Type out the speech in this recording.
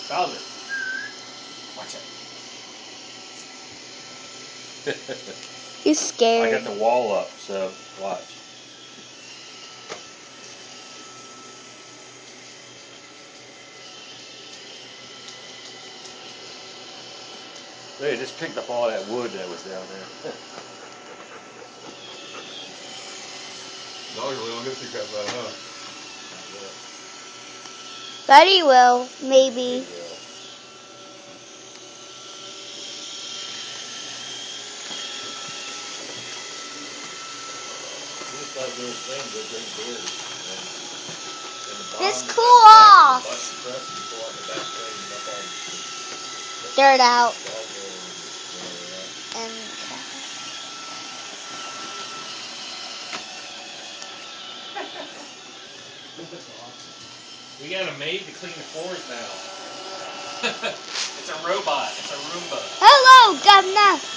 Bowser. Watch it. He's scared. I got the wall up, so watch. They just picked up all that wood that was down there. Dogs really don't get too cut by it, huh? But he will, maybe. Just cool off. Dirt out. And We got a maid to clean the floors now. It's a robot. It's a Roomba. hello, Governor.